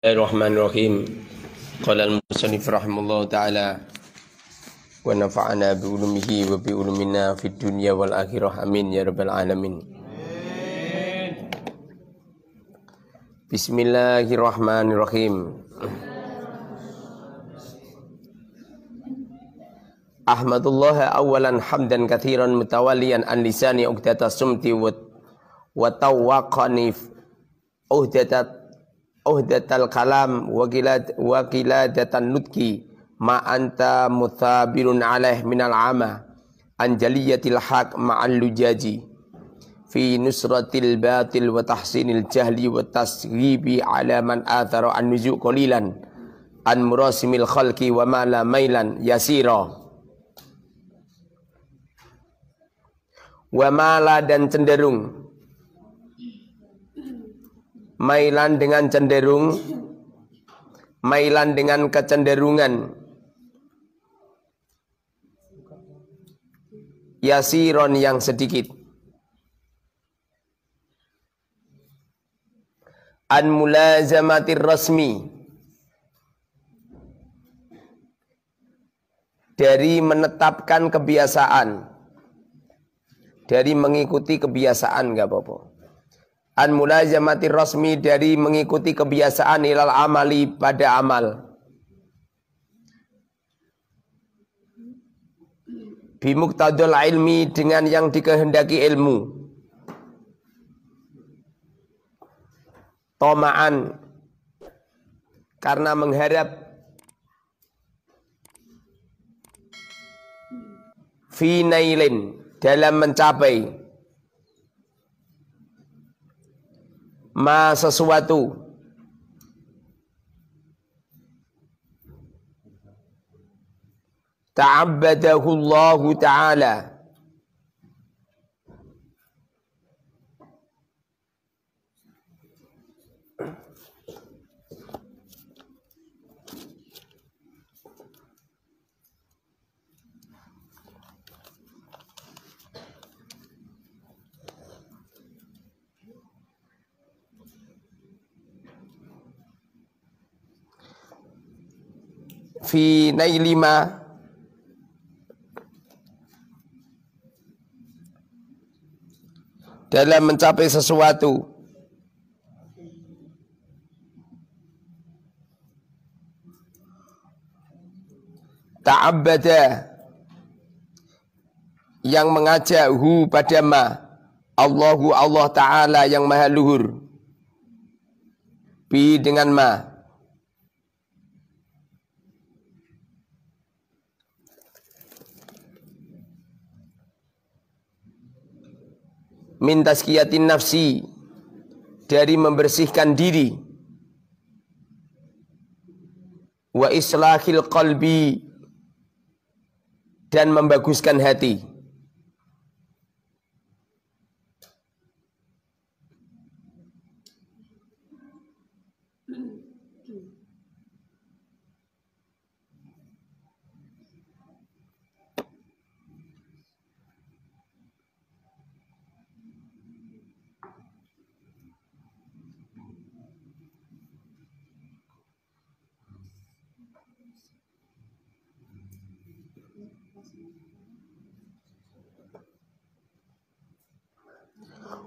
Bismillahirrahmanirrahim. Qala al-musannif rahimahullahu ta'ala wa nafa'ana bi ulumihi wa bi ulumina fid dunya wal akhirah. Amin ya rabbal alamin. Bismillahirrahmanirrahim. Ahmadullah awalan hamdan katsiran mutawaliyan an lisani uqdata sumti wa tawaqani uhdatal kalam wa qiladatan nutki ma anta muthabirun alaih minal ama anjaliyatil haq ma'al lujaji fi nusratil batil wa tahsinil jahli wa tasghibi ala man athara an nuzu qalilan an murasimil khalqi wa ma la mailan yasira wa ma la dan cenderung mailan dengan cenderung, mailan dengan kecenderungan, yasiron yang sedikit, an mulazamatir rasmi, dari menetapkan kebiasaan, dari mengikuti kebiasaan, enggak apa-apa. An mulazamati rasmi, dari mengikuti kebiasaan, ilal amali, pada amal, bimuqtadul ilmi, dengan yang dikehendaki ilmu, toma'an, karena mengharap, fi nailin, dalam mencapai, ma sesuatu, ta'abbadahu Allah Ta'ala, fi nailima, dalam mencapai sesuatu, ta'abbada, yang mengajak, hu pada ma, Allahu Allah Ta'ala yang maha luhur, bi dengan ma, min tazkiyatin nafsi, dari membersihkan diri, wa islahil qalbi, dan membaguskan hati.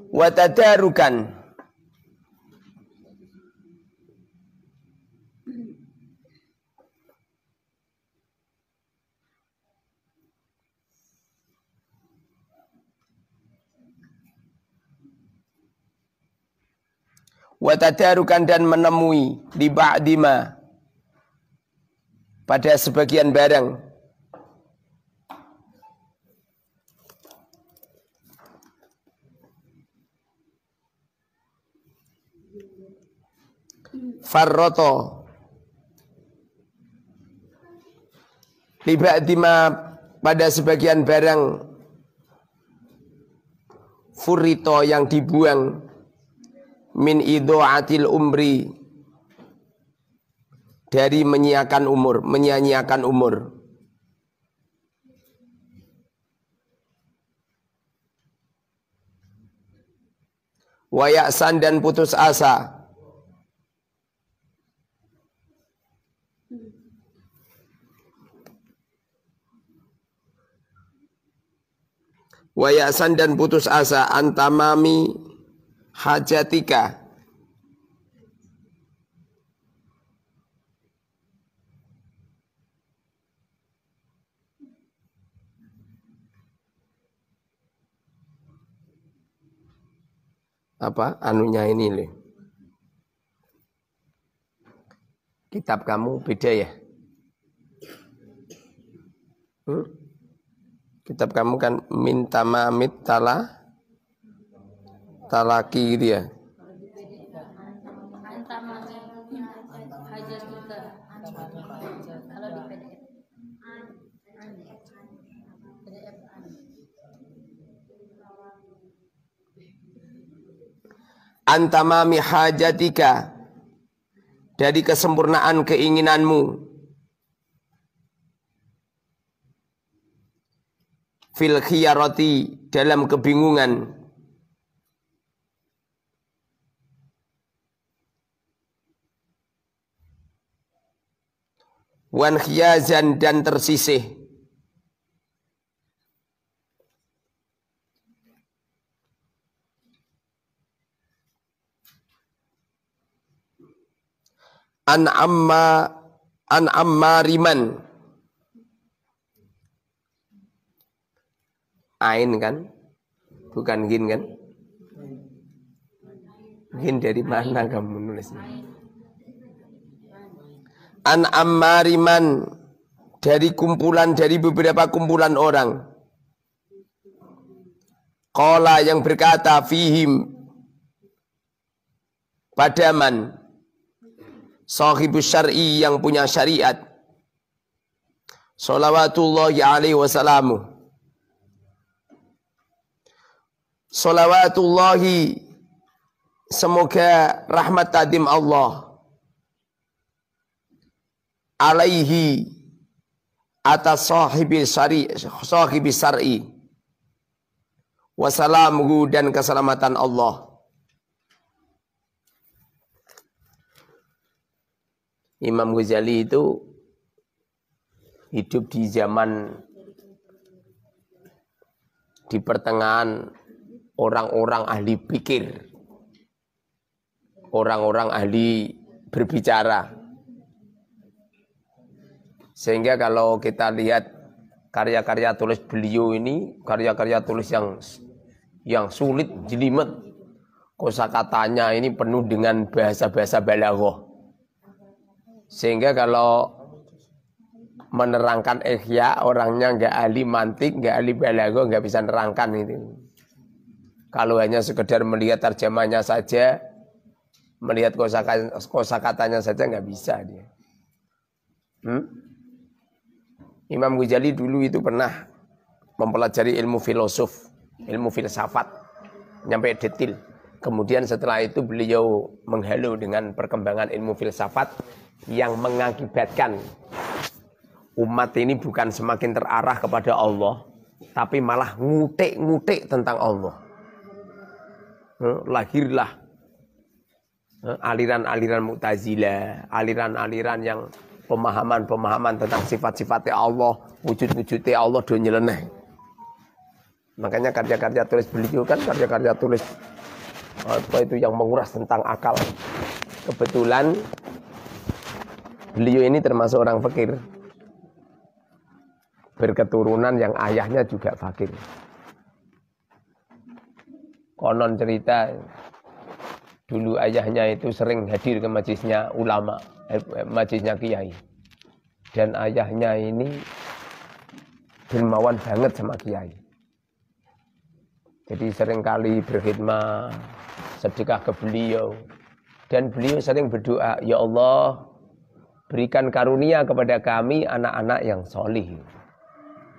Wa tadarukan, dan menemui, di ba'dima, pada sebagian barang, farroto, li ba'dima, pada sebagian barang, furito, yang dibuang, min idho'atil umri, dari menyiakan umur, menyia-nyiakan umur, wa ya'san, dan putus asa, Wa ya'san dan putus asa antamami hajatika. Apa anunya ini loh. Kitab kamu beda ya? Kitab kamu kan minta mamit talaki gitu ya. Antamami hajatika, dari kesempurnaan keinginanmu, fil khiyarati, dalam kebingungan, wan khiyazan dan tersisih, an ammariman, ain kan, bukan gin kan? Gin dari mana kamu nulisnya? An ammariman, dari beberapa kumpulan orang. Qala, yang berkata, fihim, padaman, sahibus syar'i, yang punya syariat, sholawatullahi alaihi wasallamu, sholawatullahi, semoga rahmat tadim Allah, alaihi, atas sahibis syar'i, wassalamuhu, dan keselamatan Allah. Imam Ghazali itu hidup di zaman, di pertengahan orang-orang ahli pikir, orang-orang ahli berbicara. Sehingga kalau kita lihat karya-karya tulis beliau ini, karya-karya tulis yang sulit, jelimet, kosakatanya ini penuh dengan bahasa-bahasa balaghah. Sehingga kalau menerangkan ihya, orangnya nggak ahli mantik, nggak ahli balaghah, nggak bisa nerangkan itu. Kalau hanya sekedar melihat terjemahnya saja, melihat kosakatanya saja nggak bisa dia. Imam Ghazali dulu itu pernah mempelajari ilmu filosof, ilmu filsafat, nyampe detil. Kemudian setelah itu beliau menghalau dengan perkembangan ilmu filsafat yang mengakibatkan umat ini bukan semakin terarah kepada Allah, tapi malah ngutik-ngutik tentang Allah. Lahirlah aliran-aliran Mu'tazilah, aliran-aliran yang pemahaman-pemahaman tentang sifat-sifatnya Allah, wujud-wujudnya Allah do nyeleneh. Makanya karya-karya tulis beliau kan karya-karya tulis apa itu yang menguras tentang akal. Kebetulan beliau ini termasuk orang fakir, berketurunan yang ayahnya juga fakir. Konon cerita dulu ayahnya itu sering hadir ke majelisnya ulama, majelisnya kiai. Dan ayahnya ini dermawan banget sama kiai. Jadi seringkali berkhidmat, sedekah ke beliau. Dan beliau sering berdoa, ya Allah, berikan karunia kepada kami anak-anak yang solih.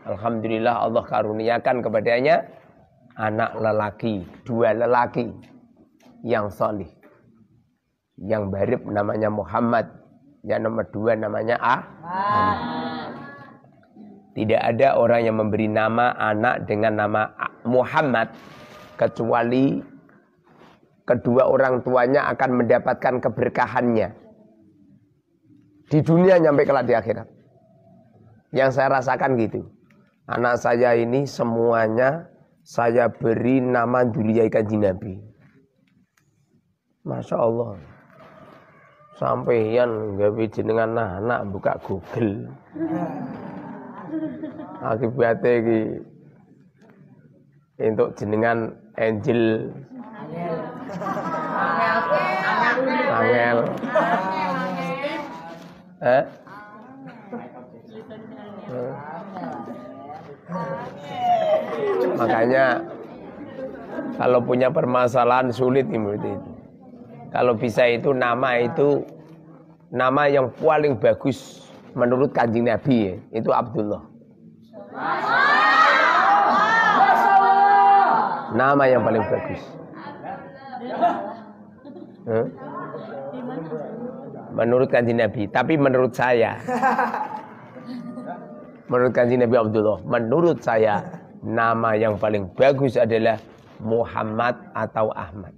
Alhamdulillah Allah karuniakan kepadanya anak lelaki, 2 lelaki yang solih. Yang barib namanya Muhammad, yang nomor 2 namanya Tidak ada orang yang memberi nama anak dengan nama Muhammad kecuali kedua orang tuanya akan mendapatkan keberkahannya di dunia nyampe kelak di akhirat. Yang saya rasakan gitu. Anak saya ini semuanya saya beri nama Dzuliyai Kanjeng Nabi. Masya Allah. Sampeyan gawe jenengan anak buka Google. Akibatnya iki untuk jenengan Angel Angel. Makanya kalau punya permasalahan sulit itu. Kalau bisa itu nama yang paling bagus menurut Kanjeng Nabi itu Abdullah. Nama yang paling bagus. Menurut Kanjeng Nabi, tapi menurut saya, menurut Kanjeng Nabi Abdullah, menurut saya nama yang paling bagus adalah Muhammad atau Ahmad.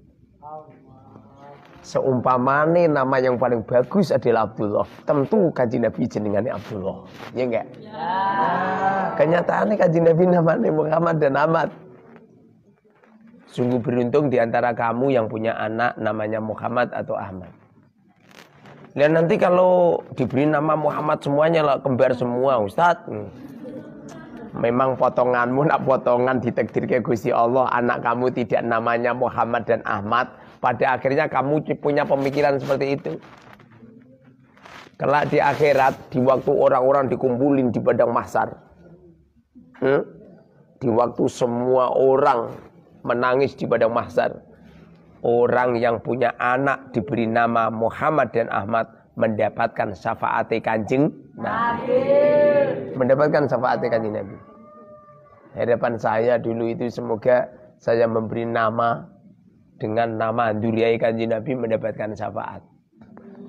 Seumpamane nama yang paling bagus adalah Abdullah, tentu Kanjeng Nabi jenengane Abdullah, ya enggak? Ya. Kenyataannya Kanjeng Nabi namanya Muhammad dan Ahmad. Sungguh beruntung di antara kamu yang punya anak namanya Muhammad atau Ahmad. Dan nanti kalau diberi nama Muhammad semuanya lah kembar semua, Ustadz. Memang potonganmu nak potongan ditakdirkan Gusti Allah, anak kamu tidak namanya Muhammad dan Ahmad. Pada akhirnya kamu punya pemikiran seperti itu. Kelak di akhirat, di waktu orang-orang dikumpulin di padang mahsyar, di waktu semua orang menangis di padang mahsyar, orang yang punya anak diberi nama Muhammad dan Ahmad mendapatkan syafaat Kanjeng Nabi. Mendapatkan syafaat Kanjeng Nabi. Harapan saya dulu itu semoga saya memberi nama dengan nama Dzuliyai Kanjeng Nabi mendapatkan syafaat.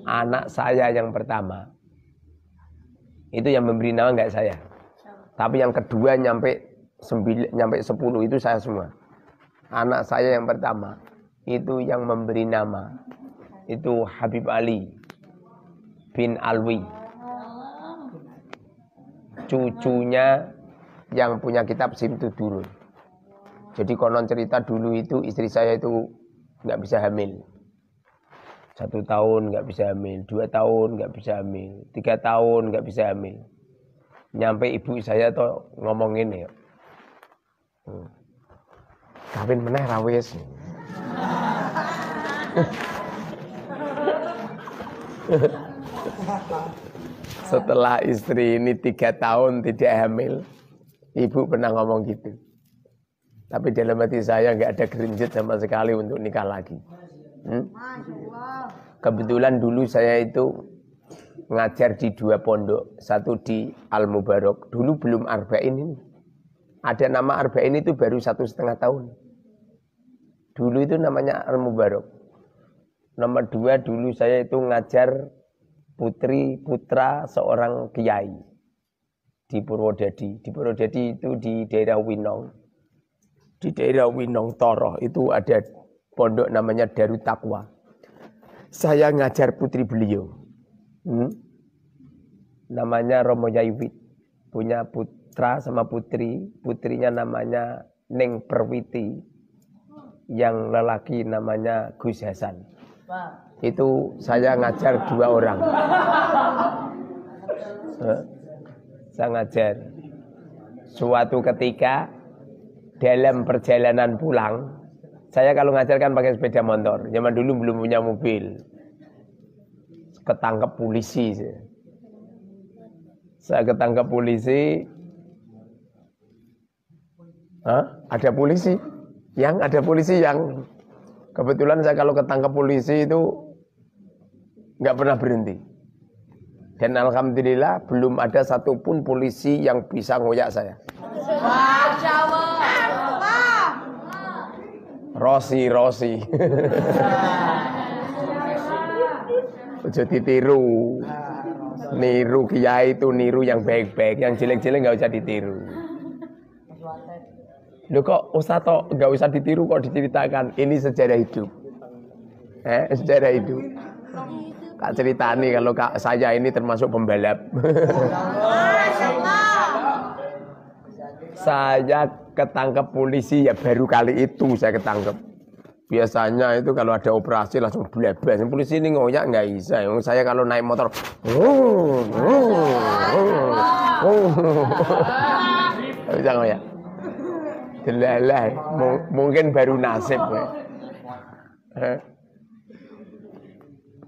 Anak saya yang pertama itu yang memberi nama enggak saya. Tapi yang kedua nyampe 10 itu saya semua. Anak saya yang pertama itu yang memberi nama itu Habib Ali bin Alwi. Cucunya yang punya kitab Simtud Durun. Jadi konon cerita dulu itu istri saya itu nggak bisa hamil. 1 tahun nggak bisa hamil, 2 tahun nggak bisa hamil, 3 tahun nggak bisa hamil. Nyampe ibu saya tuh ngomong ini, kawin meneh ra wis. Setelah istri ini 3 tahun tidak hamil, ibu pernah ngomong gitu. Tapi dalam hati saya nggak ada gerinjit sama sekali untuk nikah lagi. Kebetulan dulu saya itu ngajar di 2 pondok, satu di Al Mubarak. Dulu belum Arba'in ini. Ada nama Arba'in itu baru 1,5 tahun. Dulu itu namanya Al Mubarak. Nomor 2 dulu saya itu ngajar putri putra seorang kiai di Purwodadi. Di Purwodadi itu di daerah Winong. Di daerah Winong Toroh itu ada pondok namanya Darut Taqwa. Saya ngajar putri beliau. Namanya Romo Yaiwit. Punya putra sama putri. Putrinya namanya Neng Perwiti. Yang lelaki namanya Gus Hasan. Itu saya ngajar 2 orang. Saya ngajar. Suatu ketika dalam perjalanan pulang, saya kalau ngajarkan pakai sepeda motor. Zaman dulu belum punya mobil. Ketangkep polisi. Saya ketangkep polisi. Ada polisi. Ada polisi yang kebetulan saya kalau ketangkep polisi itu nggak pernah berhenti. Dan alhamdulillah belum ada satupun polisi yang bisa ngoyak saya. Rosi. Ojo ditiru. Niru kiai itu niru yang baik-baik, yang jelek-jelek nggak usah ditiru. Loh kok Ustaz toh nggak usah ditiru kok diceritakan? Ini sejarah hidup. Sejarah hidup. Kak ceritani kalau saya ini termasuk pembalap. Saya ketangkep polisi ya baru kali itu saya ketangkep. Biasanya itu kalau ada operasi langsung blebes. Polisi ini ngoyak nggak bisa. Saya kalau naik motor, bisa ngoyak. Delalah, mungkin baru nasib.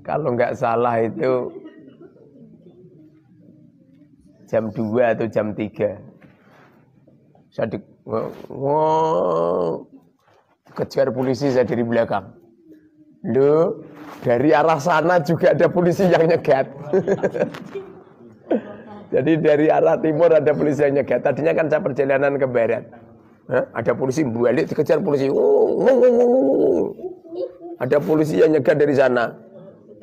Kalau nggak salah itu jam 2 atau jam 3. Saya kejar polisi saya dari belakang. Loh, dari arah sana juga ada polisi yang nyegat. Jadi dari arah timur ada polisi yang nyegat. Tadinya kan saya perjalanan ke barat. Ada polisi balik dikejar polisi. Ada polisi yang nyegat dari sana.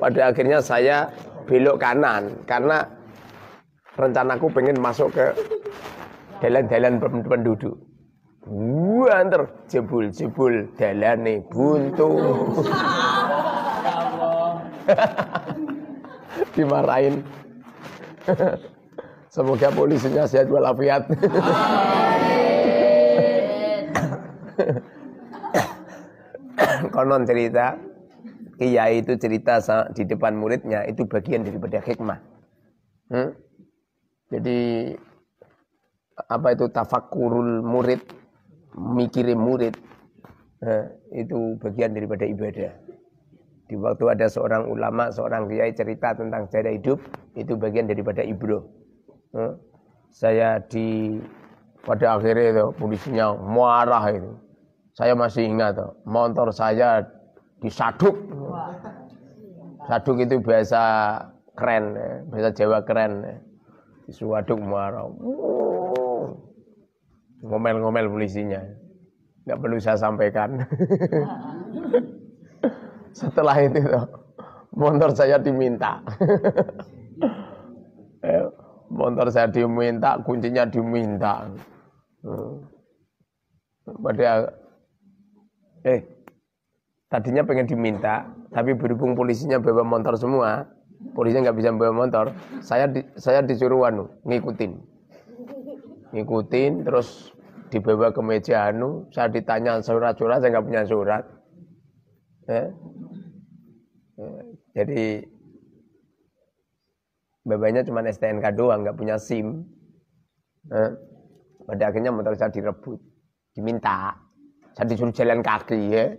Pada akhirnya saya belok kanan karena rencanaku pengen masuk ke jalan-jalan penduduk. Antar jebul dalane buntu. Dimarahin. Semoga polisinya sehat walafiat. Konon cerita kiai itu cerita di depan muridnya itu bagian daripada hikmah. Jadi apa itu tafakkurul murid, mikirin murid, itu bagian daripada ibadah. Di waktu ada seorang ulama, seorang kiai cerita tentang sejarah hidup, itu bagian daripada ibroh. Saya pada akhirnya itu polisinya marah itu. Saya masih ingat motor saya disaduk. Saduk itu bahasa keren, bahasa Jawa keren. Disuaduk marah. Ngomel-ngomel polisinya. Nggak perlu saya sampaikan. Setelah itu motor saya diminta. Motor saya diminta, kuncinya diminta. Tadinya pengen diminta, tapi berhubung polisinya bawa motor semua, polisinya nggak bisa bawa motor, saya disuruh ngikutin, terus dibawa ke meja saya ditanya surat-surat, saya nggak punya surat. Jadi bapaknya cuma STNK doang, nggak punya SIM. Pada akhirnya motor saya direbut, diminta. Saya disuruh jalan kaki ya.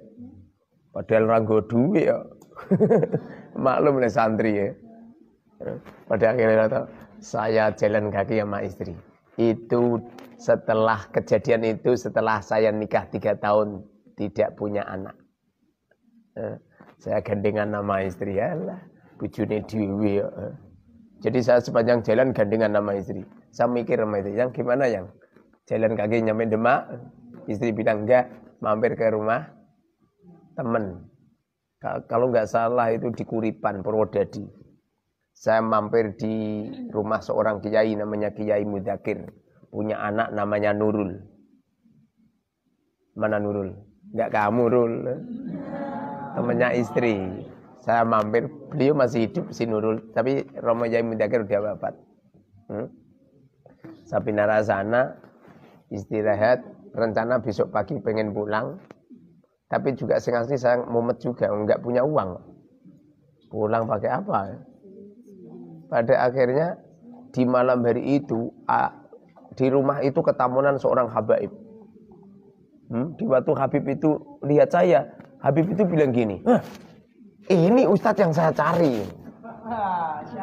Padahal ranggo duit ya. Maklum oleh santri ya. Pada akhirnya saya jalan kaki sama istri. Itu setelah kejadian itu, setelah saya nikah 3 tahun tidak punya anak. Saya gandengan nama istri ya lah. Bujune dhewe ya. Jadi saya sepanjang jalan gandengan nama istri. Saya mikir sama istri, yang gimana yang jalan kaki nyampe Demak? Istri bilang enggak, mampir ke rumah teman. Kalau nggak salah itu di Kuripan, Purwodadi. Saya mampir di rumah seorang kiai namanya Kiai Mudakir. Punya anak namanya Nurul. Mana Nurul? Nggak kamu, Rul. Temannya istri. Saya mampir, beliau masih hidup si Nurul. Tapi Romo Kiai Mudakir udah wafat. Saya pindah sana, istirahat. Rencana besok pagi pengen pulang. Tapi juga sengaja saya mumet juga, enggak punya uang. Pulang pakai apa? Pada akhirnya di malam hari itu di rumah itu ketamunan seorang habaib. Di waktu Habib itu lihat saya, Habib itu bilang gini, ini ustadz yang saya cari.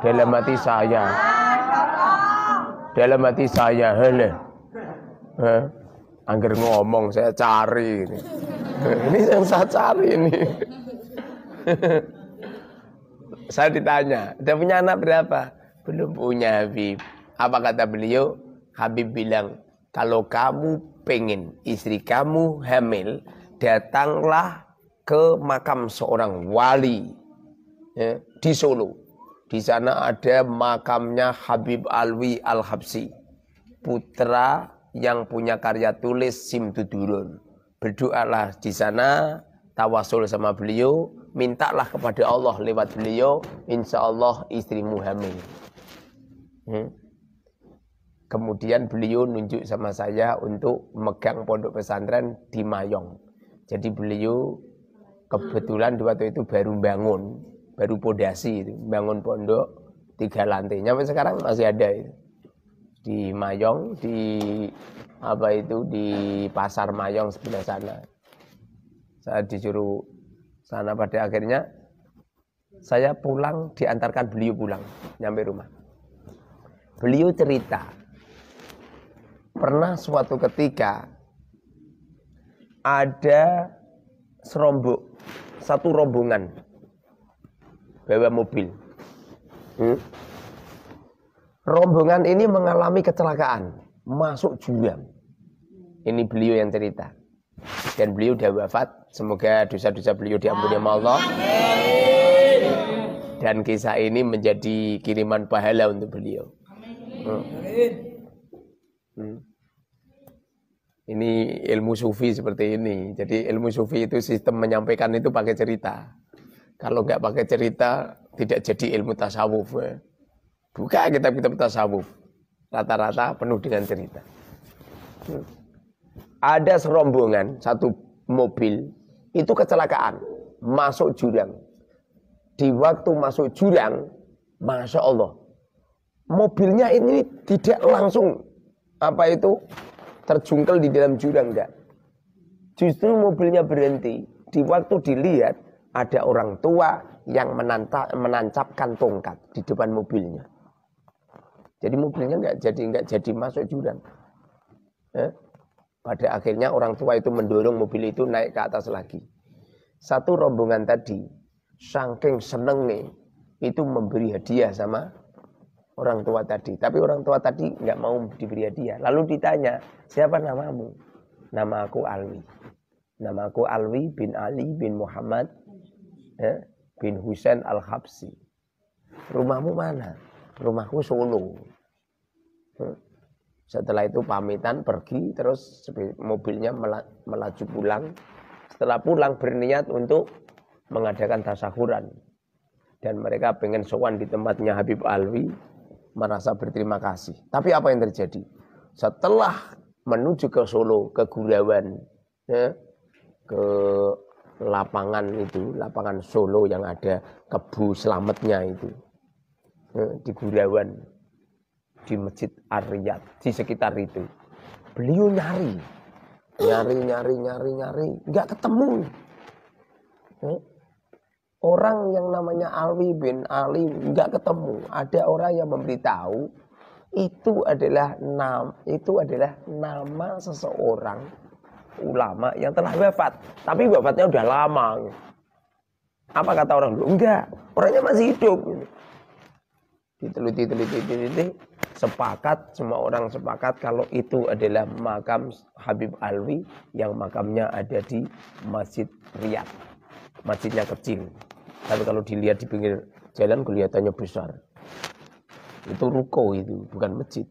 Dalam hati saya, angger ngomong saya cari ini. Ini yang saya cari ini. Saya ditanya, udah punya anak berapa? Belum punya, Habib. Apa kata beliau? Habib bilang, kalau kamu pengen istri kamu hamil, datanglah ke makam seorang wali di Solo. Di sana ada makamnya Habib Alwi Al-Habsyi, putra yang punya karya tulis Simtudurun. Berdoalah di sana, tawasul sama beliau, mintalah kepada Allah lewat beliau, insya Allah istrimu hamil. Kemudian beliau nunjuk sama saya untuk megang pondok pesantren di Mayong. Jadi beliau kebetulan di waktu itu baru pondasi itu, bangun pondok 3 lantai. Sampai sekarang masih ada itu. Di Mayong, di Pasar Mayong sebelah sana. Saya disuruh sana, pada akhirnya saya pulang, diantarkan beliau pulang, nyampe rumah. Beliau cerita, pernah suatu ketika ada satu rombongan bawa mobil. Rombongan ini mengalami kecelakaan, masuk jurang. Ini beliau yang cerita. Dan beliau sudah wafat. Semoga dosa-dosa beliau diampuni sama Allah. Dan kisah ini menjadi kiriman pahala untuk beliau. Ini ilmu sufi seperti ini. Jadi ilmu sufi itu sistem menyampaikan itu pakai cerita. Kalau nggak pakai cerita, tidak jadi ilmu tasawuf. Buka kitab-kitab tasawuf. Rata-rata penuh dengan cerita. Ada serombongan, satu mobil, itu kecelakaan. Masuk jurang. Di waktu masuk jurang, Masya Allah, mobilnya ini tidak langsung terjungkel di dalam jurang, enggak. Justru mobilnya berhenti. Di waktu dilihat, ada orang tua yang menancapkan tongkat di depan mobilnya. Jadi mobilnya enggak jadi masuk jurang. Pada akhirnya orang tua itu mendorong mobil itu naik ke atas lagi. Satu rombongan tadi, saking senengnya, itu memberi hadiah sama orang tua tadi. Tapi orang tua tadi nggak mau diberi hadiah. Lalu ditanya, siapa namamu? Nama aku Alwi. Nama aku Alwi bin Ali bin Muhammad bin Husain Al-Habsi. Rumahmu mana? Rumahku Solo. Setelah itu pamitan pergi, terus mobilnya melaju pulang. Setelah pulang berniat untuk mengadakan tasyakuran. Dan mereka pengen sowan di tempatnya Habib Alwi, merasa berterima kasih. Tapi apa yang terjadi? Setelah menuju ke Solo, ke Gurawan, ke lapangan Solo yang ada Kebu Slametnya itu, di Gurawan, di Masjid Ar-Riyad, di sekitar itu. Beliau nyari, nggak ketemu. Orang yang namanya Alwi bin Ali nggak ketemu. Ada orang yang memberitahu itu adalah nama seseorang ulama yang telah wafat. Tapi wafatnya udah lama. Apa kata orang dulu? Enggak, orangnya masih hidup. Diteliti, semua orang sepakat kalau itu adalah makam Habib Alwi yang makamnya ada di Masjid Riyad. Masjidnya kecil, tapi kalau dilihat di pinggir jalan kelihatannya besar. Itu ruko, itu bukan masjid.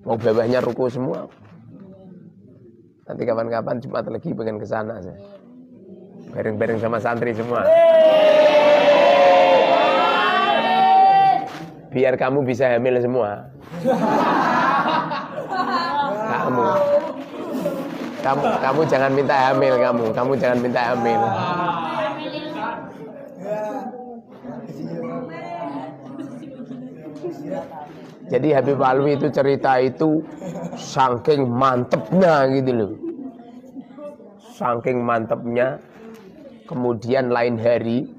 Mau bawahnya ruko semua. Nanti kapan-kapan Jumat lagi pengen ke sana saya. Bareng-bareng sama santri semua. Biar kamu bisa hamil semua. Kamu jangan minta hamil, kamu jangan minta hamil. Jadi Habib Alwi itu cerita itu saking mantepnya gitu loh. Saking mantepnya. Kemudian lain hari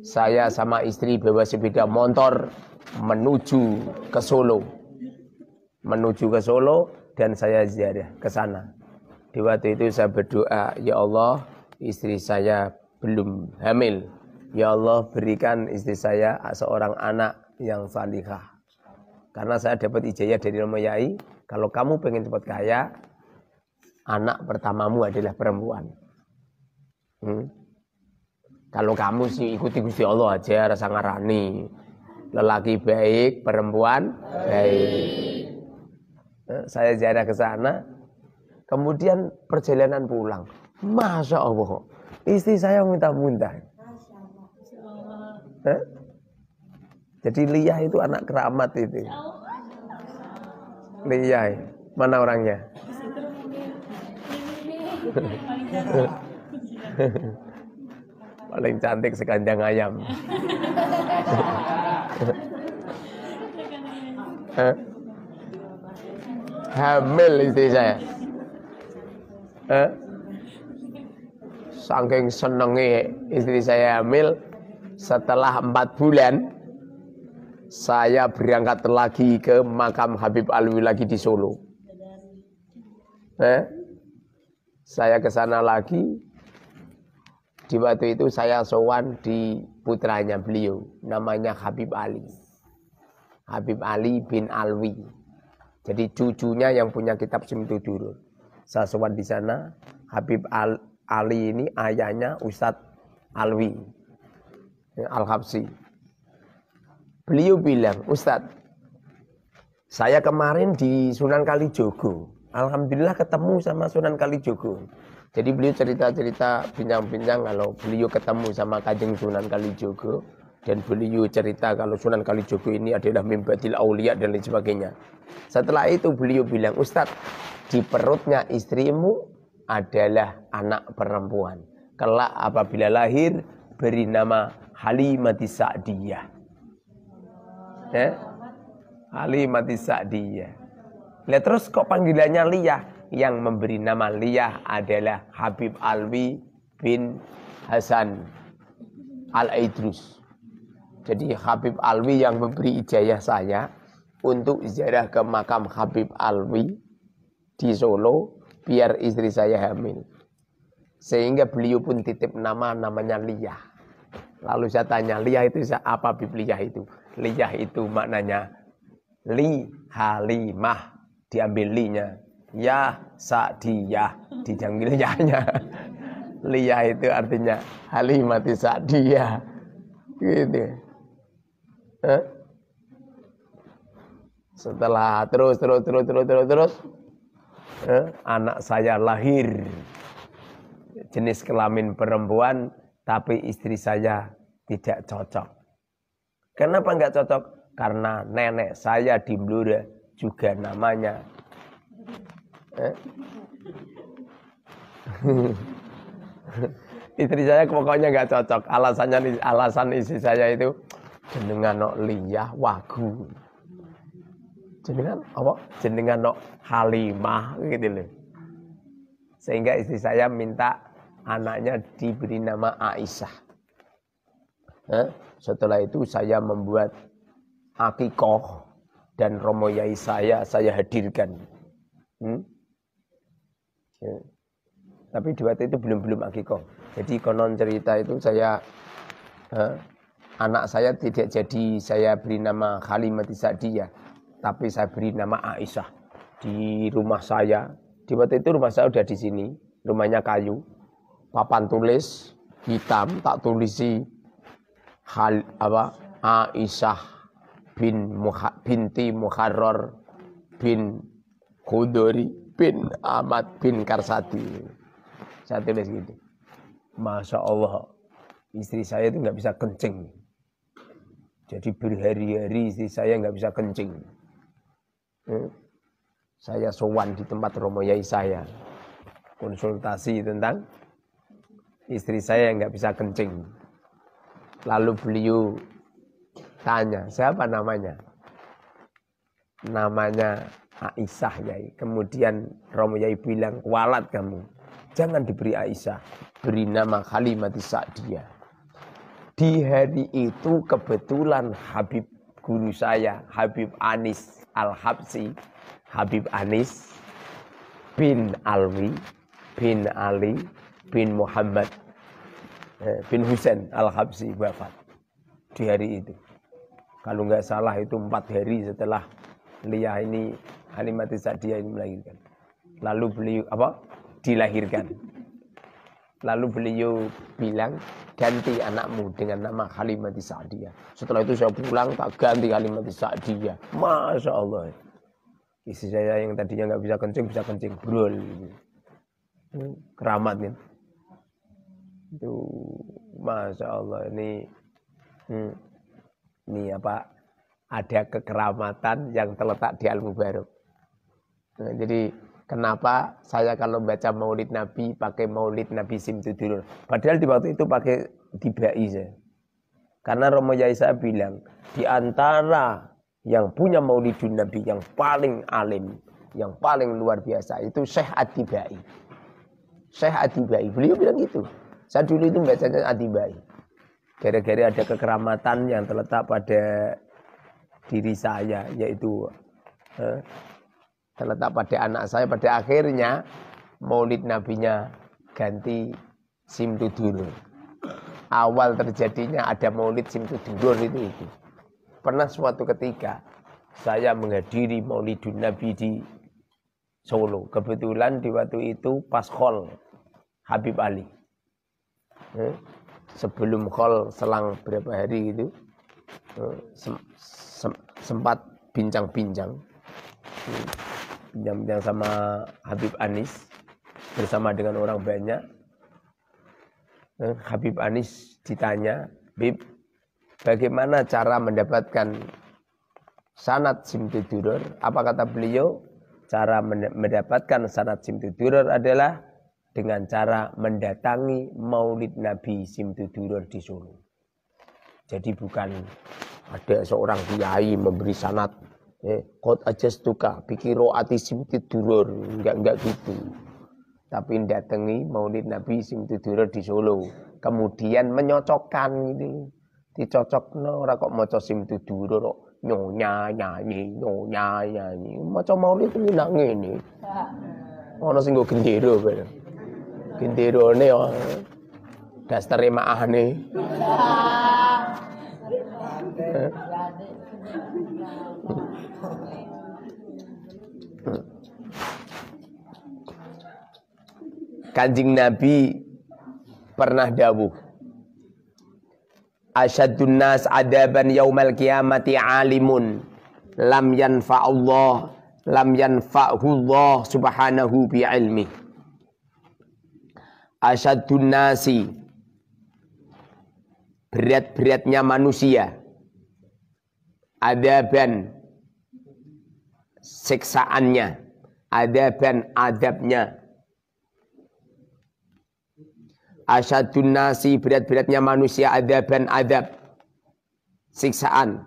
saya sama istri bawa sepeda motor menuju ke Solo. Dan saya ziarah ke sana. Di waktu itu saya berdoa, ya Allah, istri saya belum hamil. Ya Allah, berikan istri saya seorang anak yang salihah. Karena saya dapat ijazah dari Romo Yai, kalau kamu pengen cepat kaya, anak pertamamu adalah perempuan. Kalau kamu sih ikuti Gusti Allah aja, rasa ngarani. Lelaki baik, perempuan baik. Saya ziarah ke sana, kemudian perjalanan pulang. Masya Allah, istri saya muntah-muntah. Jadi Liyah itu anak keramat itu. Liyah. Mana orangnya? Paling cantik sekandang ayam. Hamil istri saya. Saking senengnya istri saya hamil, setelah 4 bulan saya berangkat lagi ke makam Habib Alwi lagi di Solo. Saya ke sana lagi. Di waktu itu saya sowan di putranya beliau, namanya Habib Ali. Habib Ali bin Alwi. Jadi cucunya yang punya kitab Simtu Durun. Saya sowan di sana. Habib Ali ini ayahnya Ustadz Alwi Al-Habsi. Beliau bilang, Ustadz, saya kemarin di Sunan Kalijogo. Alhamdulillah ketemu sama Sunan Kalijogo. Jadi beliau cerita-cerita bincang-bincang kalau beliau ketemu sama Kanjeng Sunan Kalijogo. Dan beliau cerita kalau Sunan Kalijogo ini adalah Mimbatil Aulia dan lain sebagainya. Setelah itu beliau bilang, Ustadz, di perutnya istrimu adalah anak perempuan. Kelak apabila lahir, beri nama Halimatis Sa'diyah. Halimatis Sa'diyah. Lihat terus kok panggilannya Liyah? Yang memberi nama Liyah adalah Habib Alwi bin Hasan Al-Aidrus. Jadi Habib Alwi yang memberi ijazah saya untuk ziarah ke makam Habib Alwi di Solo biar istri saya hamil. Sehingga beliau pun titip namanya Liyah. Lalu saya tanya, Liyah itu apa Habib Liyah itu? Liyah itu maknanya Li Halimah, diambil linya. Ya Sa'diyah, dijanggil yahnya. Liyah itu artinya Halimati Sa'diyah. Gitu. Setelah terus anak saya lahir. Jenis kelamin perempuan, tapi istri saya tidak cocok. Kenapa enggak cocok? Karena nenek saya di Blora juga namanya istri saya pokoknya nggak cocok. Alasan istri saya itu jenengan nok Liyah wagu. Jenengan apa? Jenengan nok Halimah gitu loh. Sehingga istri saya minta anaknya diberi nama Aisyah. Setelah itu saya membuat akikoh dan romo yai saya hadirkan. Tapi di waktu itu belum akikoh. Jadi konon cerita itu saya anak saya tidak jadi saya beri nama Halimati Sa'diyah, tapi saya beri nama Aisyah di rumah saya. Di waktu itu rumah saya udah di sini, rumahnya kayu, papan tulis hitam, tak tulisi Aisyah binti Muharrar bin Khudori bin Ahmad bin Karsadi. Saya tulis gitu. Masya Allah, istri saya itu nggak bisa kencing. Jadi berhari-hari istri saya nggak bisa kencing. Saya sowan di tempat romo yai saya, konsultasi tentang istri saya yang nggak bisa kencing. Lalu beliau tanya, siapa namanya? Namanya Aisyah Yai. Kemudian romo yai bilang, kualat kamu, jangan diberi Aisyah, beri nama Halimati Sa'diyah. Di hari itu kebetulan Habib guru saya, Habib Anis Al-Habsi, Habib Anis bin Alwi bin Ali bin Muhammad bin Husain Al-Habsi wafat di hari itu. Kalau nggak salah itu 4 hari setelah Liyah ini Halimati Sa'diyah ini melahirkan. Lalu beliau dilahirkan. Lalu beliau bilang, ganti anakmu dengan nama Halimati Sa'diyah. Setelah itu saya pulang tak ganti Halimati Sa'diyah. Masya Allah. Istri saya yang tadinya nggak bisa kencing brol. Keramat nih. Itu Masya Allah ini ada kekeramatan yang terletak di Al-Mubarak. Nah, jadi kenapa saya kalau baca maulid Nabi pakai maulid Nabi Simtudurur. Padahal di waktu itu pakai tibai saya. Karena Romo Yaisa bilang, di antara yang punya maulidun Nabi yang paling alim, yang paling luar biasa itu Syekh Atibai. Syekh Atibai, beliau bilang gitu. Saya dulu itu bacanya Atibai. Gara-gara ada kekeramatan yang terletak pada diri saya, yaitu terletak pada anak saya. Pada akhirnya maulid nabinya ganti Simtudurur. Awal terjadinya ada maulid Simtudurur itu. Pernah suatu ketika saya menghadiri maulidun Nabi di Solo. Kebetulan di waktu itu pas khol Habib Ali. Sebelum khol selang berapa hari itu sempat bincang-bincang sama Habib Anis bersama dengan orang banyak. Habib Anis ditanya, Bib, bagaimana cara mendapatkan sanad Simtudurur? Apa kata beliau? Cara mendapatkan sanad Simtudurur adalah dengan cara mendatangi maulid Nabi Simtudurur di Solo. Jadi bukan ada seorang kiai memberi sanad, qad ajastuka bikiro ati Simtudurur, enggak gitu. Tapi datangi maulid Nabi Simtudurur di Solo, kemudian menyocokkan gitu. Dicocokno ora kok maca Simtudurur kok nyonya nyanyi. Maca maulid itu nak ngene. Ono sing nggo gendera bareng. Genderane dastere maahne. Kanjeng Nabi pernah dawuh, asyadun nas adaban yaumal qiyamati alimun lam yanfa'ullah lam yanfa'hullah subhanahu bi ilmi. Asyadun nasi, berat-beratnya manusia, adaban siksaannya, adaban adabnya. Asyadun nasi, berat-beratnya manusia, adaban adab, siksaan.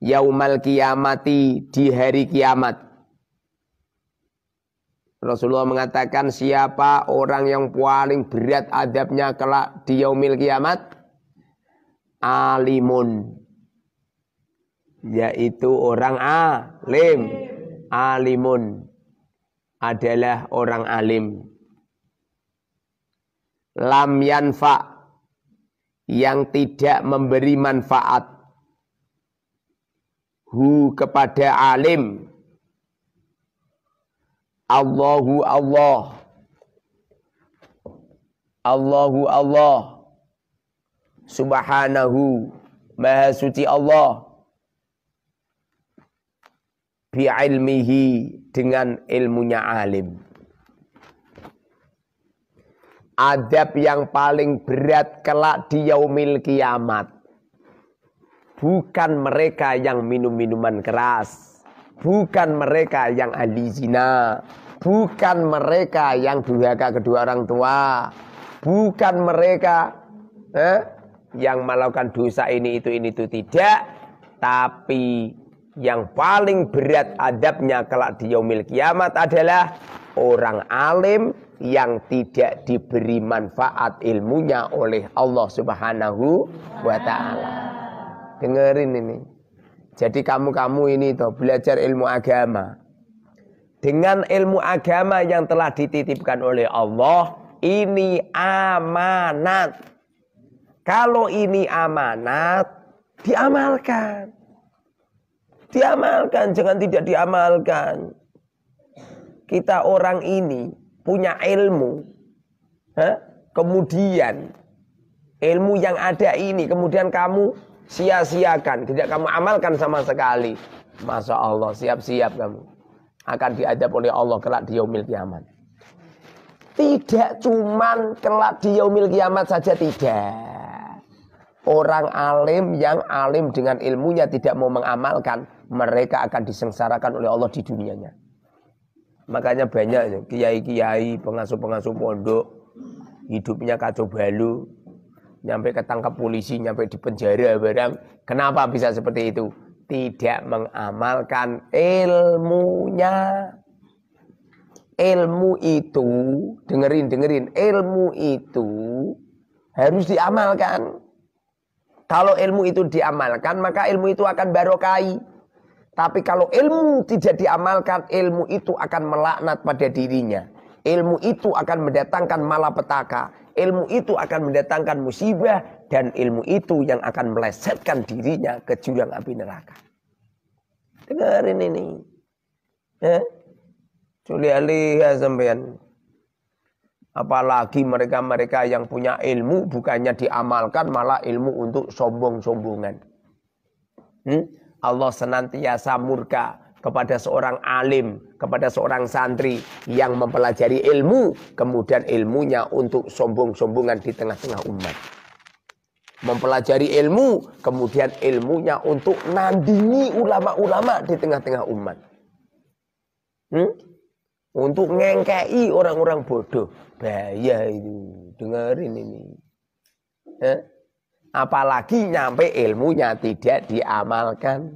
Yaumal qiyamati, di hari kiamat. Rasulullah mengatakan, siapa orang yang paling berat adabnya kelak di yaumil kiamat? Alimun, yaitu orang alim. Alimun adalah orang alim. Lam yanfa, yang tidak memberi manfaat. Hu, kepada alim. Allahu Allah. Allahu Allah. Subhanahu, maha suci Allah. Bi ilmihi, dengan ilmunya alim. Adab yang paling berat kelak di yaumil kiamat. Bukan mereka yang minum-minuman keras. Bukan mereka yang ahli zina. Bukan mereka yang durhaka kedua orang tua. Bukan mereka yang melakukan dosa ini itu tidak. Tapi yang paling berat adabnya kelak di yaumil kiamat adalah orang alim yang tidak diberi manfaat ilmunya oleh Allah Subhanahu wa ta'ala. Dengerin ini. Jadi kamu-kamu ini toh belajar ilmu agama. Dengan ilmu agama yang telah dititipkan oleh Allah, ini amanat. Kalau ini amanat, diamalkan. Diamalkan, jangan tidak diamalkan. Kita orang ini punya ilmu, kemudian ilmu yang ada ini kemudian kamu sia-siakan, tidak kamu amalkan sama sekali. Masya Allah, siap-siap kamu akan diadab oleh Allah kelak di yaumil kiamat. Tidak cuman kelak di yaumil kiamat saja, tidak. Orang alim yang alim dengan ilmunya tidak mau mengamalkan, mereka akan disengsarakan oleh Allah di dunianya. Makanya banyak kiai-kiai, pengasuh-pengasuh pondok hidupnya kacau balau, nyampe ketangkap polisi, nyampe di penjara barang. Kenapa bisa seperti itu? Tidak mengamalkan ilmunya. Ilmu itu, dengerin, ilmu itu harus diamalkan. Kalau ilmu itu diamalkan, maka ilmu itu akan barokai. Tapi kalau ilmu tidak diamalkan, ilmu itu akan melaknat pada dirinya. Ilmu itu akan mendatangkan malapetaka. Ilmu itu akan mendatangkan musibah. Dan ilmu itu yang akan melesetkan dirinya ke jurang api neraka. Dengarin ini. Lihat sampean. Apalagi mereka-mereka yang punya ilmu bukannya diamalkan, malah ilmu untuk sombong-sombongan. Allah senantiasa murka kepada seorang alim, kepada seorang santri yang mempelajari ilmu, kemudian ilmunya untuk sombong-sombongan di tengah-tengah umat. Mempelajari ilmu, kemudian ilmunya untuk nandingi ulama-ulama di tengah-tengah umat. Untuk ngengkei orang-orang bodoh. Bahaya itu. Dengerin ini. Apalagi nyampe ilmunya tidak diamalkan.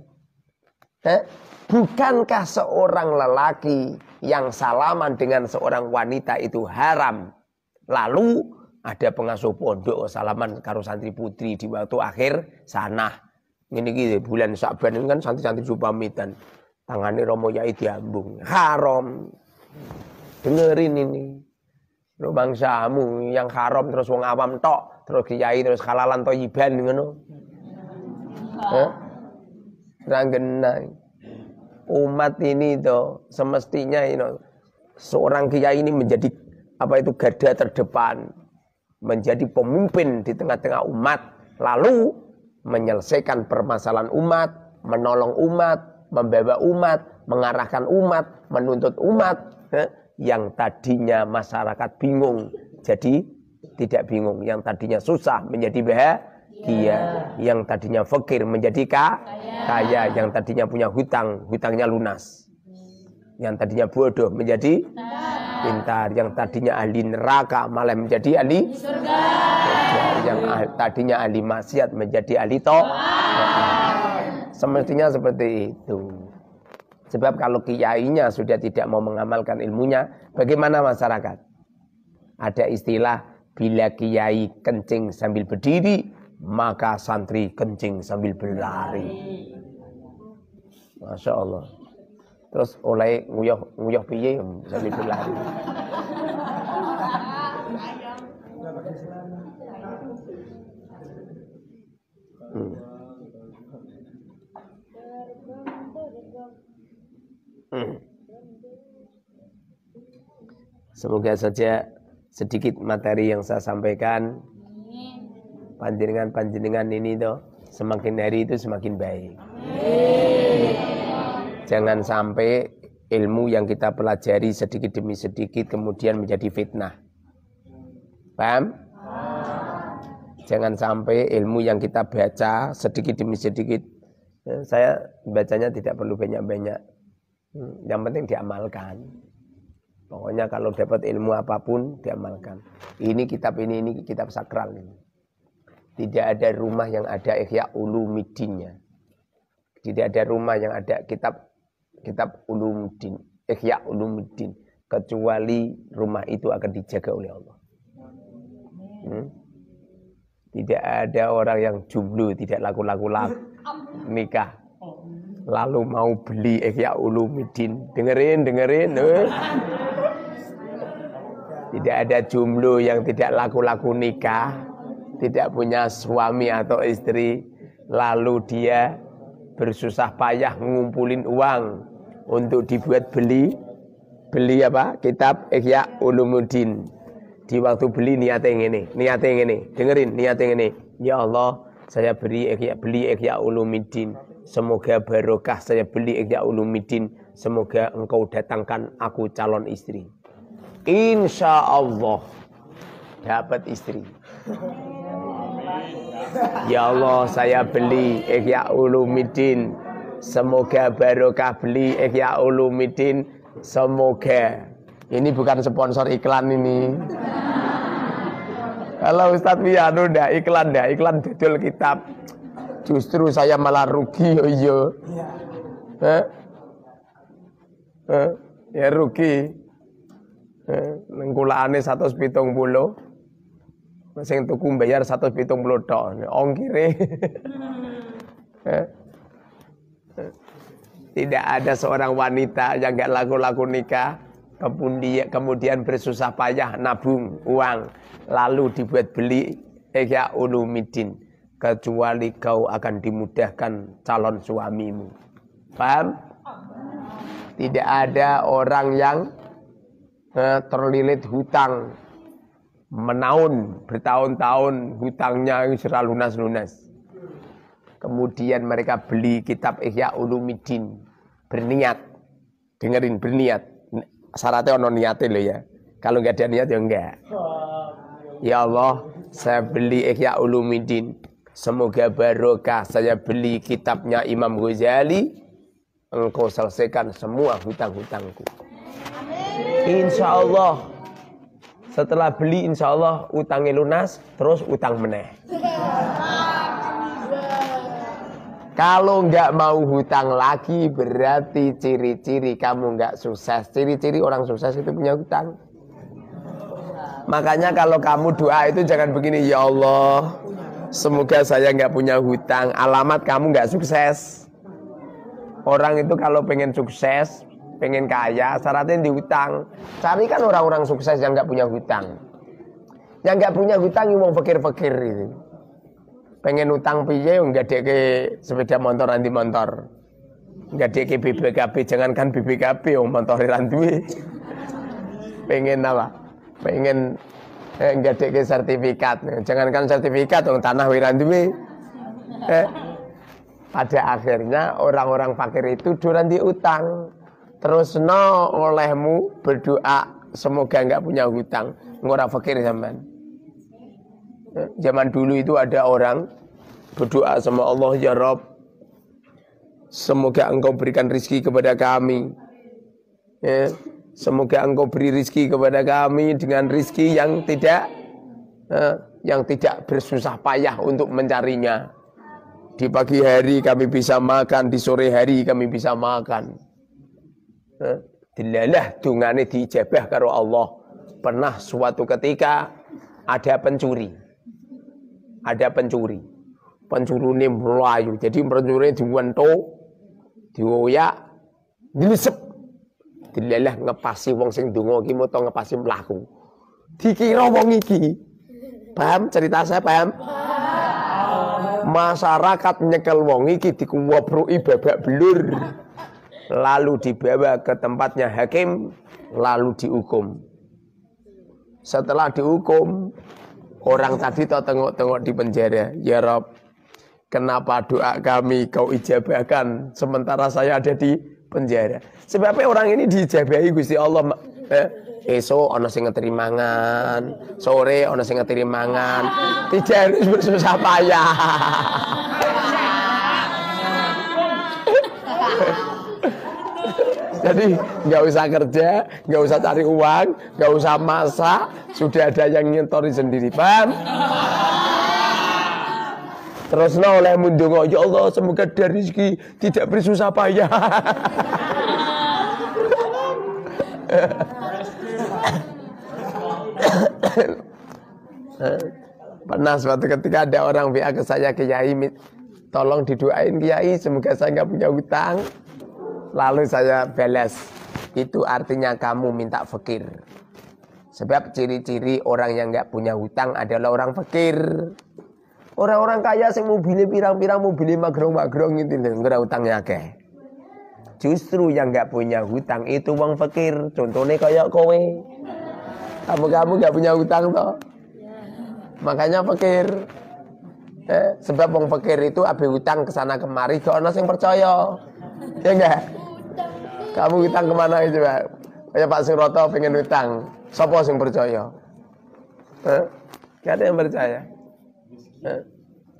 Bukankah seorang lelaki yang salaman dengan seorang wanita itu haram? Lalu ada pengasuh pondok salaman karo santri putri di waktu akhir sana. Ini gitu bulan Sa'ban ini kan santri-santri pamitan. Tangane Romo Yai diambung. Haram. Dengerin ini. Lo bangsamu yang haram terus wong awam tok, terus kiai terus halalan thayyiban ngono. Ranggenai. Umat ini tuh semestinya seorang kiai ini menjadi garda terdepan, menjadi pemimpin di tengah-tengah umat, lalu menyelesaikan permasalahan umat, menolong umat, membawa umat, mengarahkan umat, menuntut umat. Yang tadinya masyarakat bingung jadi tidak bingung, yang tadinya susah menjadi bahagia, yang tadinya fakir menjadi kaya, yang tadinya punya hutang, hutangnya lunas, yang tadinya bodoh menjadi pintar, yang tadinya ahli neraka malah menjadi ahli surga, yang tadinya ahli maksiat menjadi ahli taat. Semestinya seperti itu. Sebab kalau kiainya sudah tidak mau mengamalkan ilmunya, bagaimana masyarakat? Ada istilah, bila kiai kencing sambil berdiri, maka santri kencing sambil berlari. Masya Allah. Terus oleh nguyuh piye sambil berlari. Semoga saja sedikit materi yang saya sampaikan, panjenengan ini semakin hari itu semakin baik. Jangan sampai ilmu yang kita pelajari sedikit demi sedikit kemudian menjadi fitnah. Paham? Jangan sampai ilmu yang kita baca sedikit demi sedikit, saya bacanya tidak perlu banyak-banyak, yang penting diamalkan. Pokoknya kalau dapat ilmu apapun diamalkan. Ini kitab sakral ini. Tidak ada rumah yang ada Ihya Ulumuddinnya. Tidak ada rumah yang ada kitab Ulumuddin, Ihya Ulumuddin, kecuali rumah itu akan dijaga oleh Allah. Tidak ada orang yang jomblo, tidak laku-laku nikah, lalu mau beli Ihya Ulumuddin. Dengerin. Tidak ada jomblo yang tidak laku-laku nikah, tidak punya suami atau istri, lalu dia bersusah payah ngumpulin uang untuk dibuat beli kitab Ihya Ulumuddin. Di waktu beli niatnya ngene. Dengerin niatnya ngene. Ya Allah, saya beli Ihya Ulumuddin. Semoga barokah saya beli Ihya Ulumuddin. Semoga engkau datangkan aku calon istri. Insya Allah dapat istri. Ya Allah, saya beli Ihya Ulumuddin. Semoga barokah beli Ihya Ulumuddin. Semoga. Ini bukan sponsor iklan ini. Kalau Ustadz Wiano ndak iklan dodol kitab. Justru saya malah rugi. Oh iya. Ya rugi. Nengkulaane 170. Sing tuku bayar 170 tok. Ongkire. Tidak ada seorang wanita yang enggak laku-laku nikah kemudian bersusah payah nabung uang lalu dibuat beli Ihya Ulumuddin kecuali kau akan dimudahkan calon suamimu. Paham? Tidak ada orang yang terlilit hutang bertahun-tahun hutangnya sudah lunas-lunas. Kemudian mereka beli kitab Ihya Ulumuddin, berniat, dengerin, berniat. Syaratnya ono niate loh ya. Kalau nggak ada niat ya enggak. Ya Allah, saya beli Ihya Ulumuddin. Semoga barokah saya beli kitabnya Imam Ghazali. Engkau selesaikan semua hutang-hutangku. Insya Allah. Setelah beli insya Allah utangnya lunas, terus utang meneh. Kalau nggak mau hutang lagi berarti ciri-ciri kamu nggak sukses. Ciri-ciri orang sukses itu punya hutang. Makanya kalau kamu doa itu jangan begini, ya Allah, semoga saya nggak punya hutang. Alamat kamu nggak sukses. Orang itu kalau pengen sukses, pengen kaya, syaratnya dihutang. Cari kan orang-orang sukses yang nggak punya hutang. Yang nggak punya hutang mau fakir-fakir itu. Pengen utang piye enggak deke sepeda motor anti motor. Enggak deke BBKB, jangankan BBKB motor randuwe. Pengen apa? Pengen enggak deke sertifikat. Jangankan sertifikat tanah wiranduwe. Pada akhirnya orang-orang fakir itu duran diutang. Terus no olehmu berdoa semoga enggak punya hutang. Ngora fakir sampean. Zaman dulu itu ada orang berdoa sama Allah, ya Rabb, semoga engkau berikan rizki kepada kami. Ya, semoga engkau beri rizki kepada kami dengan rizki yang tidak bersusah payah untuk mencarinya. Di pagi hari kami bisa makan, di sore hari kami bisa makan. Dilalah dungane diijabah karo Allah. Pernah suatu ketika ada pencuri. Pencurune melayu. Jadi pencurune diwento, dioyak, dilisep. Dilelah ngepasi wong sing donga iki moto ngepasi mlaku. Dikira wong iki. Paham cerita saya, paham? Masyarakat nyekel wong iki dikuwobroki babak belur. Lalu dibawa ke tempatnya hakim, lalu dihukum. Setelah dihukum, orang tadi tengok-tengok di penjara. Ya Rob, kenapa doa kami kau ijabahkan sementara saya ada di penjara? Sebabnya orang ini diijabahi Gusti Allah. Esok ana sing ngeteri mangan, sore ana sing ngeteri mangan. Tidak harus bersusah payah. Jadi nggak usah kerja, nggak usah cari uang, nggak usah masak, sudah ada yang nyentori sendiri, paham? Terus oleh mundungo, ya Allah semoga dari rezeki tidak bersusah payah. Pernah suatu ketika ada orang WA ke saya, Kiai, tolong didoain Kiai, semoga saya nggak punya hutang. Lalu saya balas, itu artinya kamu minta fakir. Sebab ciri-ciri orang yang nggak punya hutang adalah orang fakir. Orang-orang kaya sing mobilnya pirang-pirang, mobilnya magrong-magrong itu nggak hutangnya akeh. Justru yang nggak punya hutang itu wong fakir. Contohnya kayak kowe. Kamu nggak punya hutang toh. Makanya fakir. Sebab wong fakir itu abe hutang kesana kemari gak ono sing percaya. Ya enggak? Kamu hutang kemana itu Pak? Kayak Pak Suroto pengen hutang, siapa yang percaya? Gak ada yang percaya.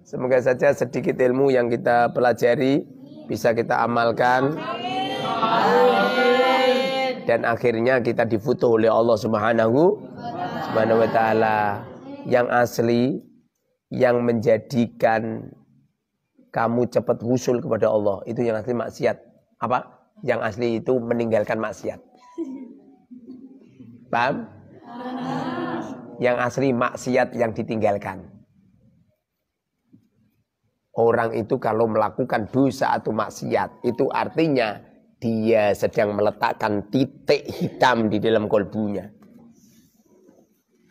Semoga saja sedikit ilmu yang kita pelajari bisa kita amalkan. Dan akhirnya kita difoto oleh Allah Subhanahu wa taala. Yang asli yang menjadikan kamu cepat wusul kepada Allah itu yang asli maksiat. Apa? Yang asli itu meninggalkan maksiat. Paham? Yang asli maksiat yang ditinggalkan. Orang itu kalau melakukan dosa atau maksiat, itu artinya dia sedang meletakkan titik hitam di dalam kolbunya.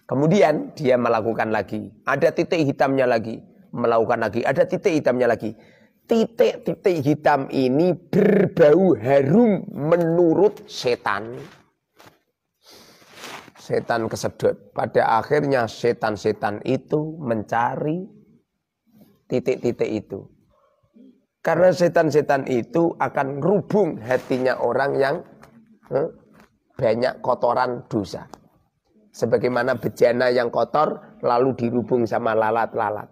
Kemudian dia melakukan lagi, ada titik hitamnya lagi, melakukan lagi, ada titik hitamnya lagi. Titik-titik hitam ini berbau harum menurut setan. Setan kesedot. Pada akhirnya setan-setan itu mencari titik-titik itu. Karena setan-setan itu akan rubung hatinya orang yang banyak kotoran dosa. Sebagaimana bejana yang kotor lalu dirubung sama lalat-lalat.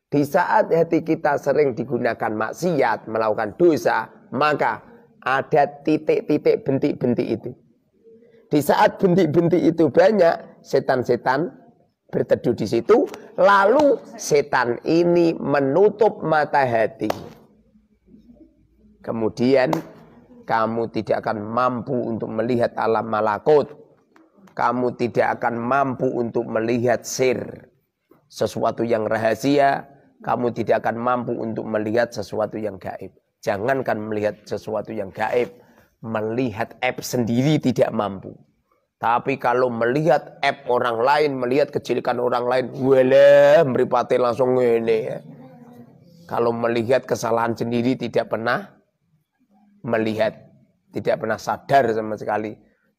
Di saat hati kita sering digunakan maksiat, melakukan dosa, maka ada titik-titik bentik-bentik itu. Di saat bentik-bentik itu banyak, setan-setan berteduh di situ, lalu setan ini menutup mata hati. Kemudian kamu tidak akan mampu untuk melihat alam malakut. Kamu tidak akan mampu untuk melihat sir, sesuatu yang rahasia. Kamu tidak akan mampu untuk melihat sesuatu yang gaib. Jangankan melihat sesuatu yang gaib, melihat aib sendiri tidak mampu. Tapi kalau melihat aib orang lain, melihat kejelekan orang lain, walah, mripate langsung ngene ya. Kalau melihat kesalahan sendiri tidak pernah melihat, tidak pernah sadar sama sekali.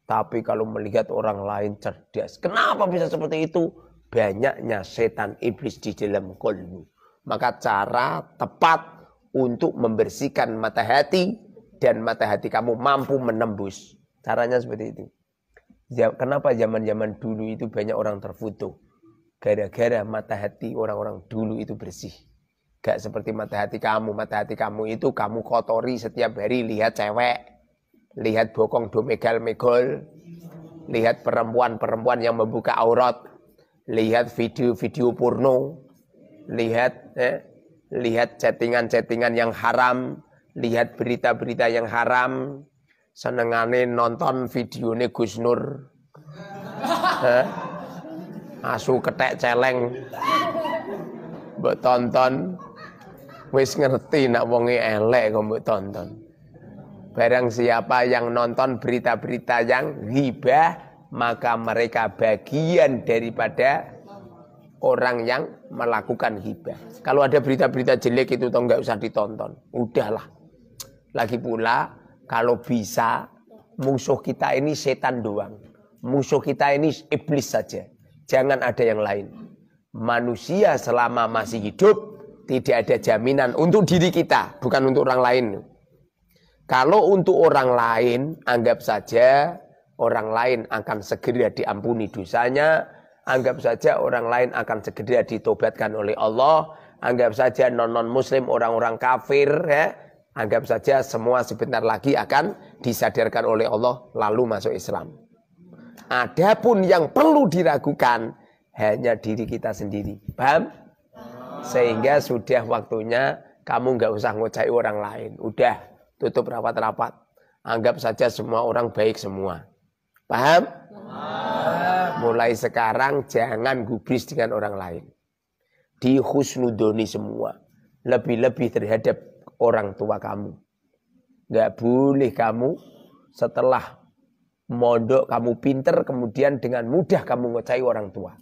Tapi kalau melihat orang lain cerdas. Kenapa bisa seperti itu? Banyaknya setan iblis di dalam kolbu. Maka cara tepat untuk membersihkan mata hati dan mata hati kamu mampu menembus. Caranya seperti itu. Kenapa zaman-zaman dulu itu banyak orang terfoto? Gara-gara mata hati orang-orang dulu itu bersih. Gak seperti mata hati kamu. Mata hati kamu itu kamu kotori setiap hari lihat cewek. Lihat bokong domegal-megol, lihat perempuan-perempuan yang membuka aurat, lihat video-video porno, lihat chattingan-chattingan yang haram, lihat berita-berita yang haram, senengane nonton videone Gus Nur, asu ketek celeng, mbok tonton, wis ngerti nak wonge elek kok mbok tonton. Barang siapa yang nonton berita-berita yang ghibah, maka mereka bagian daripada orang yang melakukan ghibah. Kalau ada berita-berita jelek itu toh nggak usah ditonton. Udahlah. Lagi pula kalau bisa musuh kita ini setan doang. Musuh kita ini iblis saja. Jangan ada yang lain. Manusia selama masih hidup tidak ada jaminan untuk diri kita, bukan untuk orang lain. Kalau untuk orang lain, anggap saja orang lain akan segera diampuni dosanya. Anggap saja orang lain akan segera ditobatkan oleh Allah. Anggap saja non-muslim, orang-orang kafir. Ya. Anggap saja semua sebentar lagi akan disadarkan oleh Allah lalu masuk Islam. Adapun yang perlu diragukan hanya diri kita sendiri. Paham? Sehingga sudah waktunya kamu nggak usah ngocai orang lain. Udah. Tutup rapat-rapat. Anggap saja semua orang baik semua. Paham? Mulai sekarang jangan gubris dengan orang lain. Dihusnudoni semua. Lebih-lebih terhadap orang tua kamu. Gak boleh kamu setelah mondok kamu pinter kemudian dengan mudah kamu ngocai orang tua.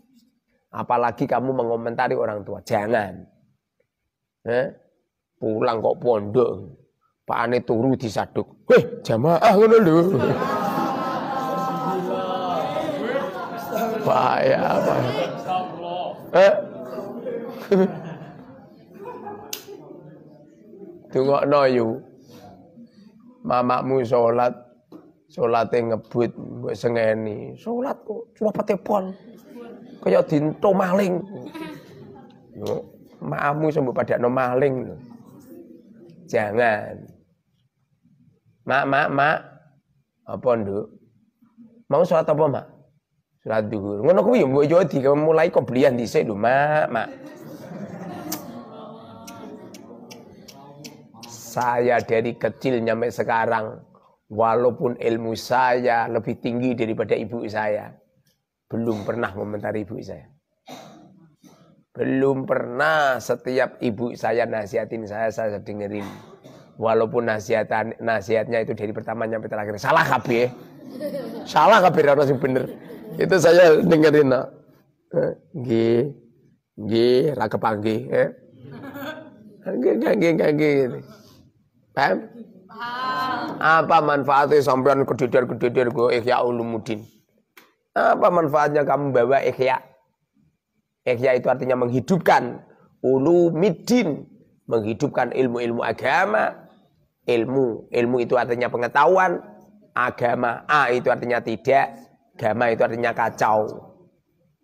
Apalagi kamu mengomentari orang tua. Jangan. Pulang kok pondok. Pak Ane turu disaduk. Weh, jamaah ngono lho. Pak ya apa? Tungokno yu. Mamamu salate ngebut mbok sengeni. Salat kok cuma patepon. Kaya dinto maling. Yo, makmu sampe padakno maling. Jangan. Mak. Apa nduk? Mau sholat apa, Mak? Sholat duhur. Ngono kuwi yo mbok yo mulai qobliyah dhisik lho, Mak. Saya dari kecil sampai sekarang, walaupun ilmu saya lebih tinggi daripada ibu saya, belum pernah komentari ibu saya. Belum pernah. Setiap ibu saya nasihatin saya dengerin. Walaupun nasihatnya itu dari pertama sampai terakhir salah kabeh. Salah kabeh ora sing bener. Itu saya dengerin. Nggih, ra kepanggih, Nggih. Paham? Apa manfaatnya sampean kededer-kededer go Ihya Ulumuddin? Apa manfaatnya kamu bawa Ihya? Ihya itu artinya menghidupkan Ulumuddin, menghidupkan ilmu-ilmu agama. Ilmu itu artinya pengetahuan. Agama, itu artinya tidak. Agama itu artinya kacau.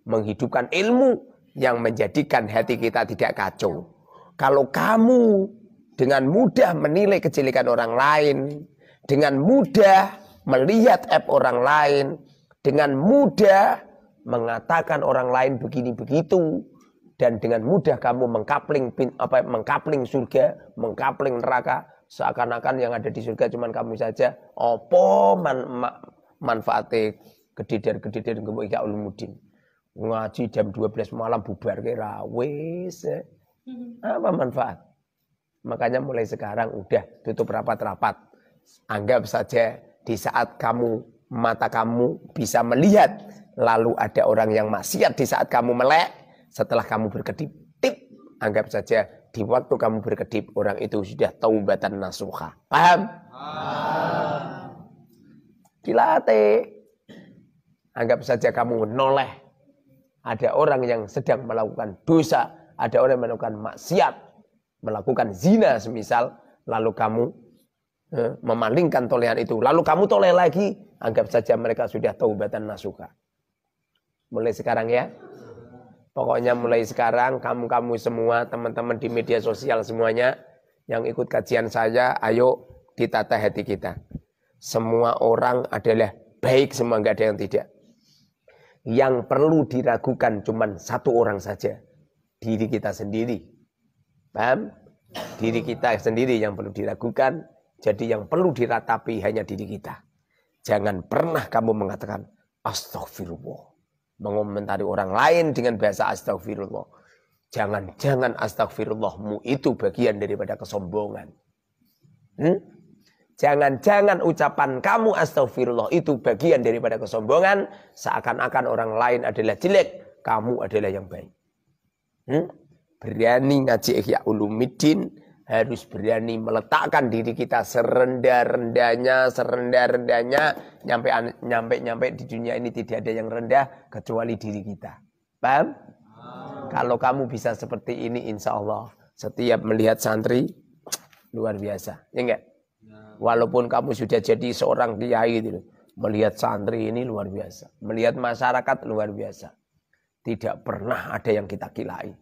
Menghidupkan ilmu yang menjadikan hati kita tidak kacau. Kalau kamu dengan mudah menilai kejelekan orang lain, dengan mudah melihat aib orang lain, dengan mudah mengatakan orang lain begini begitu, dan dengan mudah kamu mengkapling surga, mengkapling neraka, seakan-akan yang ada di surga cuma kamu saja. Apa manfaatnya kededer-kededer nggo Ihya Ulumuddin? Ngaji jam 12 malam bubar kira wis. Apa manfaat? Makanya mulai sekarang udah tutup rapat-rapat. Anggap saja di saat mata kamu bisa melihat, lalu ada orang yang maksiat di saat kamu melek, setelah kamu berkedip, anggap saja di waktu kamu berkedip, orang itu sudah taubatan nasuha. Paham? Dilatih. Anggap saja kamu menoleh. Ada orang yang sedang melakukan dosa, ada orang yang melakukan maksiat, melakukan zina semisal, lalu kamu memalingkan tolehan itu, lalu kamu toleh lagi, anggap saja mereka sudah taubatan nasuha. Mulai sekarang ya. Pokoknya mulai sekarang kamu semua, teman-teman di media sosial semuanya yang ikut kajian saya, ayo ditata hati kita. Semua orang adalah baik, semua, enggak ada yang tidak. Yang perlu diragukan cuma satu orang saja, diri kita sendiri. Paham? Diri kita sendiri yang perlu diragukan. Jadi yang perlu diratapi hanya diri kita. Jangan pernah kamu mengatakan astagfirullah, mengomentari orang lain dengan bahasa astagfirullah. Jangan-jangan astagfirullahmu itu bagian daripada kesombongan. Jangan-jangan ucapan kamu astagfirullah itu bagian daripada kesombongan, seakan-akan orang lain adalah jelek, kamu adalah yang baik. Berani ngaji Ihya Ulumuddin, harus berani meletakkan diri kita serendah-rendahnya, nyampe di dunia ini tidak ada yang rendah kecuali diri kita. Paham? Kalau kamu bisa seperti ini, insya Allah setiap melihat santri luar biasa, ya enggak? Walaupun kamu sudah jadi seorang kiai gitu, melihat santri ini luar biasa, melihat masyarakat luar biasa. Tidak pernah ada yang kita kilai.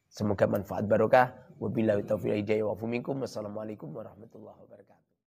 Semoga manfaat barokah. Wabillahi taufiq hidayah wa minkum. Wassalamualaikum warahmatullahi wabarakatuh.